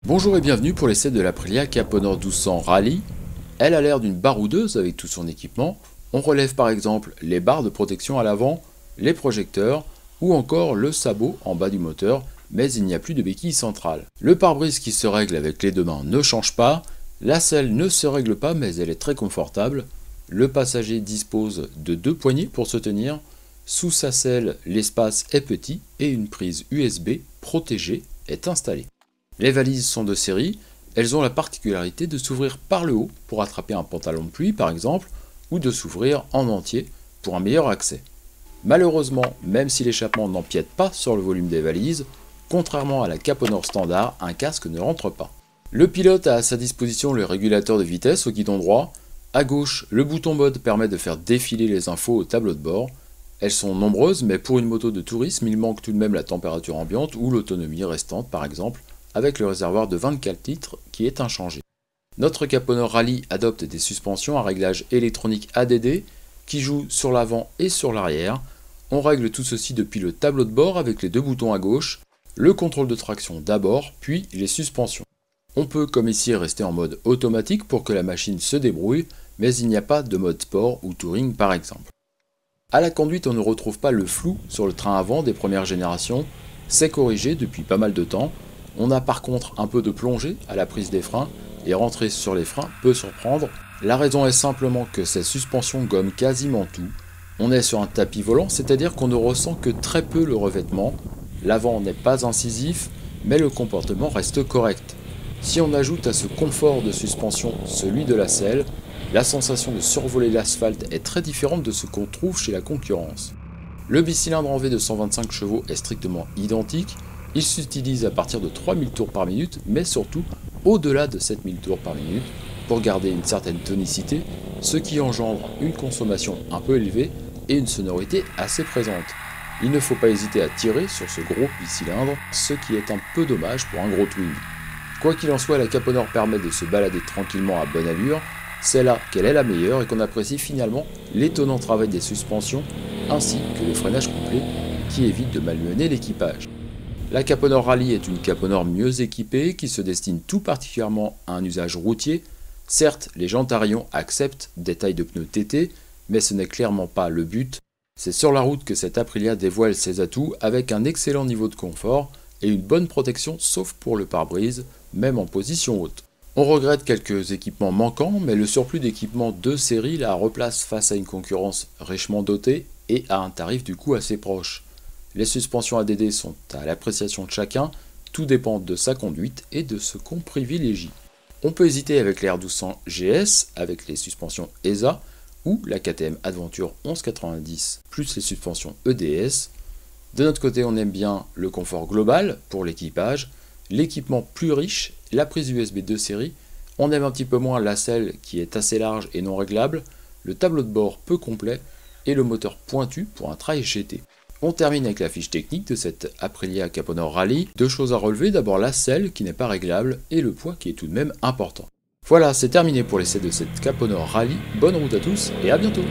Bonjour et bienvenue pour l'essai de l'Aprilia Caponor 1200 Rally. Elle a l'air d'une baroudeuse avec tout son équipement. On relève par exemple les barres de protection à l'avant, les projecteurs ou encore le sabot en bas du moteur, mais il n'y a plus de béquille centrale. Le pare-brise qui se règle avec les deux mains ne change pas, la selle ne se règle pas mais elle est très confortable. Le passager dispose de deux poignées pour se tenir. Sous sa selle, l'espace est petit et une prise USB protégée est installée. Les valises sont de série, elles ont la particularité de s'ouvrir par le haut pour attraper un pantalon de pluie par exemple, ou de s'ouvrir en entier pour un meilleur accès. Malheureusement, même si l'échappement n'empiète pas sur le volume des valises, contrairement à la Caponor standard, un casque ne rentre pas. Le pilote a à sa disposition le régulateur de vitesse au guidon droit. À gauche, le bouton mode permet de faire défiler les infos au tableau de bord. Elles sont nombreuses, mais pour une moto de tourisme, il manque tout de même la température ambiante ou l'autonomie restante par exemple, avec le réservoir de 24 litres qui est inchangé. Notre Caponor Rally adopte des suspensions à réglage électronique ADD qui jouent sur l'avant et sur l'arrière. On règle tout ceci depuis le tableau de bord avec les deux boutons à gauche, le contrôle de traction d'abord, puis les suspensions. On peut comme ici rester en mode automatique pour que la machine se débrouille, mais il n'y a pas de mode sport ou touring par exemple. À la conduite, on ne retrouve pas le flou sur le train avant des premières générations, c'est corrigé depuis pas mal de temps. On a par contre un peu de plongée à la prise des freins, et rentrer sur les freins peut surprendre. La raison est simplement que ces suspensions gomment quasiment tout. On est sur un tapis volant, c'est-à-dire qu'on ne ressent que très peu le revêtement. L'avant n'est pas incisif, mais le comportement reste correct. Si on ajoute à ce confort de suspension celui de la selle, la sensation de survoler l'asphalte est très différente de ce qu'on trouve chez la concurrence. Le bicylindre en V de 125 chevaux est strictement identique. Il s'utilise à partir de 3000 tours par minute, mais surtout au-delà de 7000 tours par minute, pour garder une certaine tonicité, ce qui engendre une consommation un peu élevée et une sonorité assez présente. Il ne faut pas hésiter à tirer sur ce gros bicylindre, ce qui est un peu dommage pour un gros twin. Quoi qu'il en soit, la Caponor permet de se balader tranquillement à bonne allure, c'est là qu'elle est la meilleure et qu'on apprécie finalement l'étonnant travail des suspensions, ainsi que le freinage complet, qui évite de malmener l'équipage. La Caponor Rally est une Caponor mieux équipée qui se destine tout particulièrement à un usage routier. Certes, les jantes à rayons acceptent des tailles de pneus TT, mais ce n'est clairement pas le but. C'est sur la route que cette Aprilia dévoile ses atouts avec un excellent niveau de confort et une bonne protection sauf pour le pare-brise, même en position haute. On regrette quelques équipements manquants, mais le surplus d'équipements de série la replace face à une concurrence richement dotée et à un tarif du coup assez proche. Les suspensions ADD sont à l'appréciation de chacun, tout dépend de sa conduite et de ce qu'on privilégie. On peut hésiter avec les R1200 GS, avec les suspensions ESA, ou la KTM Adventure 1190, plus les suspensions EDS. De notre côté, on aime bien le confort global pour l'équipage, l'équipement plus riche, la prise USB de série, on aime un petit peu moins la selle qui est assez large et non réglable, le tableau de bord peu complet et le moteur pointu pour un trail GT. On termine avec la fiche technique de cette Aprilia Caponor Rally. Deux choses à relever, d'abord la selle qui n'est pas réglable et le poids qui est tout de même important. Voilà, c'est terminé pour l'essai de cette Caponor Rally. Bonne route à tous et à bientôt.